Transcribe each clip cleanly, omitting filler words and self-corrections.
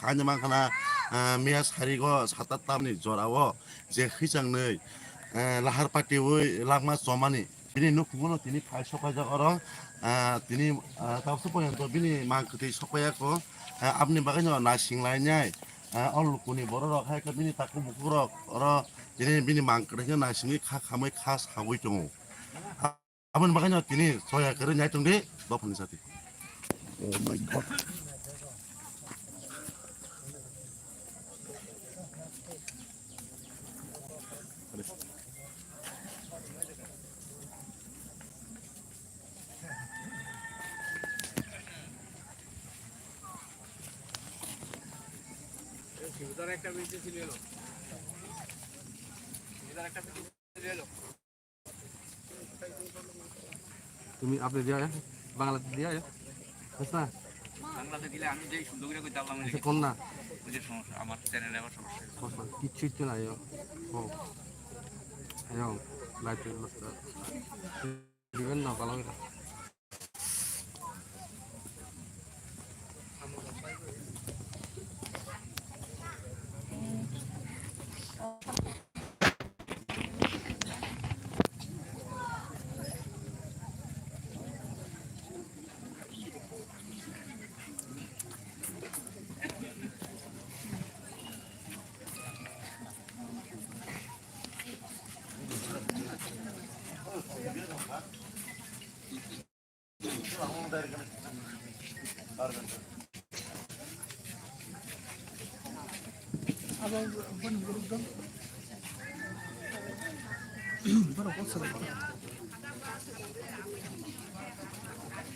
가냐만하나 미야 사리고 사따땀니 저라워 제 회장의 라하르 파티의 락마 소마니 비니 누구는 비니 팔쇼가자거라 비니 답수포년도 비니 망크티 속바야고 앞니 바가냐 나싱라이냐 얼루꾸니 뭐라고 할까 비니 닦고 묶으러 어라 비니 망크르냐 나싱이 카카모이 카스 하고 있죠 아버님 바가냐 비니 저야 그런 야정데 높은 사티 오 마이 갓 তুমি আপনি দিয়া বাংলাতে দিয়া না বাংলাতে দিলে আমি যেই সুন্দর করে কইতাম আমি কোন না ওই যে সমস্যা আমার চ্যানেলে আবার সমস্যা কিচ্ছু তো নাই ও হ্যাঁ লাইট দিবেন না ভালো করে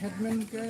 हेडमैन के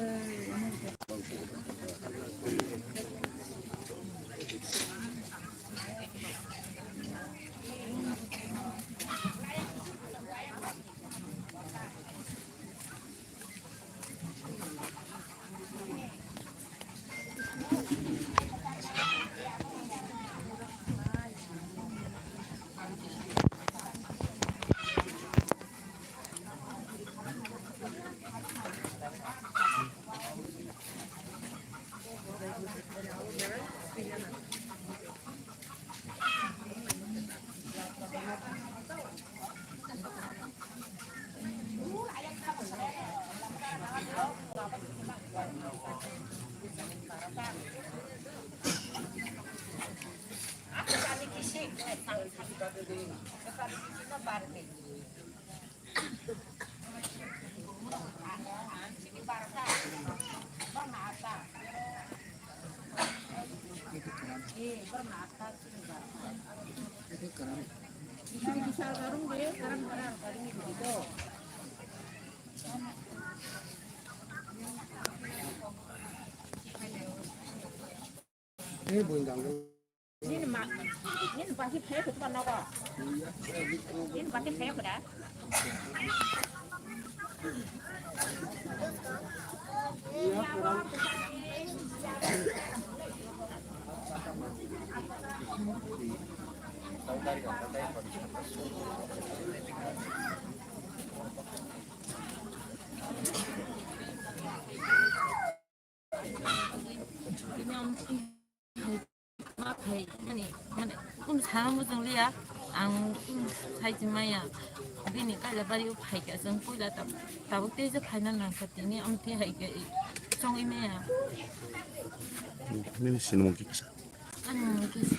ini bundang Ini pasti saya ketuan nawa. Ini pasti saya pada. 사무장 리야 안 살지 마야 비니 깔라바리 파이가 좀 꾸이라다 다복 때서 파는 난 같더니 아무튼 하이게 정이매야 미니 씨는 기사 아니 그래서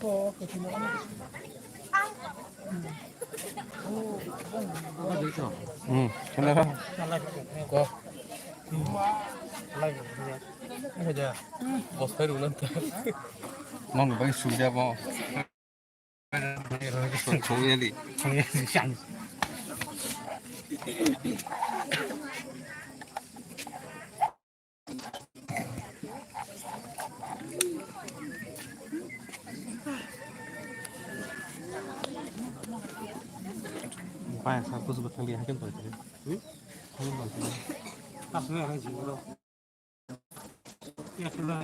이거 그 지나가는 apa itu kenapa kok lagi ini aja bos baru nanti mau bagi sudah mau soalnya di 정리하지 apa yang saya sebut yang dia hakim tuh itu 앞에 가지 그러. 야, 그러.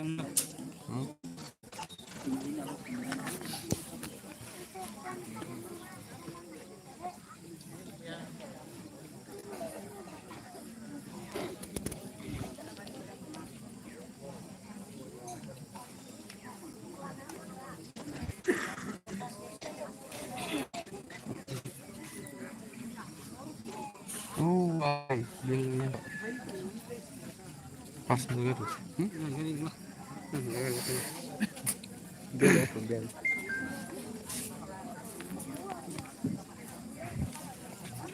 Ay, bien. Pasa de guerra. Bien.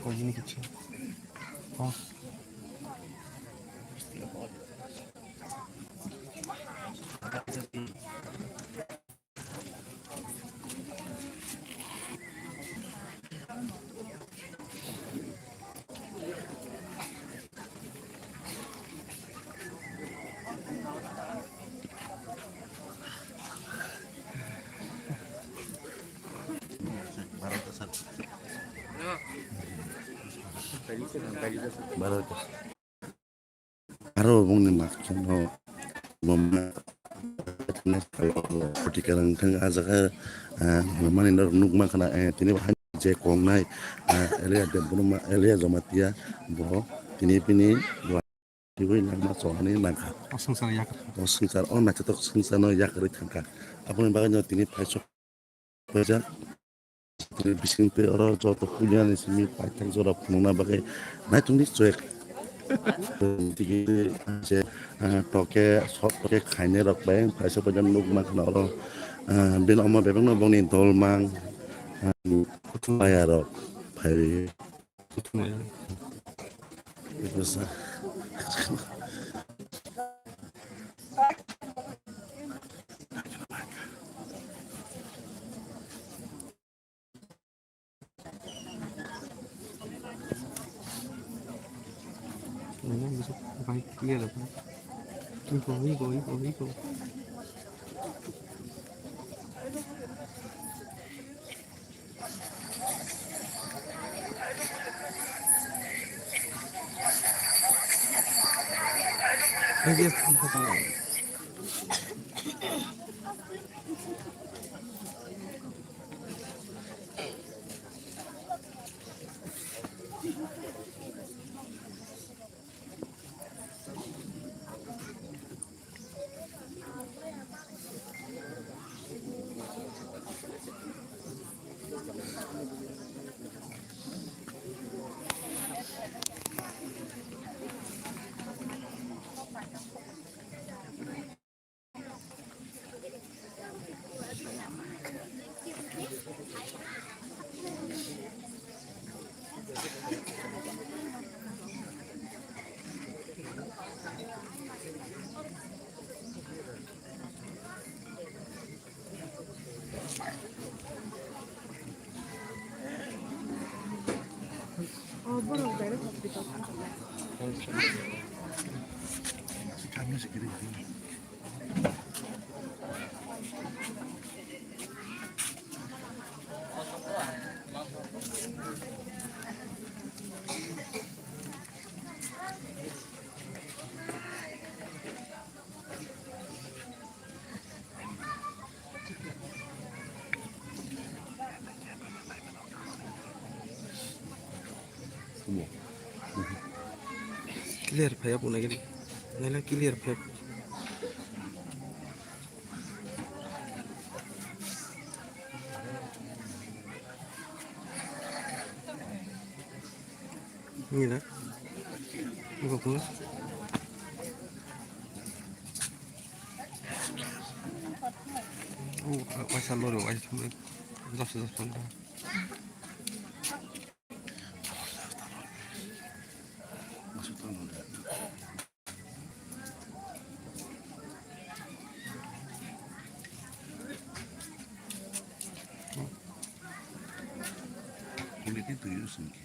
Oye, qué chido. 바로 먹는 맛 좀 뭐만 Pertikarang thang azaga mani nar nukma kana tini bahan je kongnai elia debunuma elia zomatia bo tini pini tiwi nama sohani nangka Asal yak. sungsar on nacha tok sungsar no yakri thangka apun bagan tini paisok baja tini bising pe oro joto punya ni simi paitang jora pununa bagai nai tungni cuek tigi je toke sop toke khaine rok bang paisok bajan nukma kana oro bin oma bebang no bongni dolmang bayarok pai itu sa Ini bisa baik clear lah. Iko. Dia kami segini clear phaya puna gini. Nela clear phaya. Ini lah. Buka pula. Pasal loro, pasal 10. kulit itu ya sengki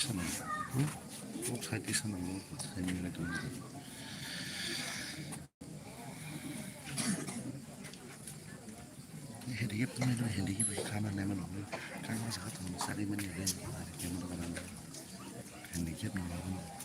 사나요? 꼭 살때 사는 거 재미가 좀 हेडेके मेरो हेडेके भयो खाना ल्याउनु भयो काममा छ त साह्रै पनि हेर्दै क्यामेरा बनाउनु हेडेके खेप्नु भयो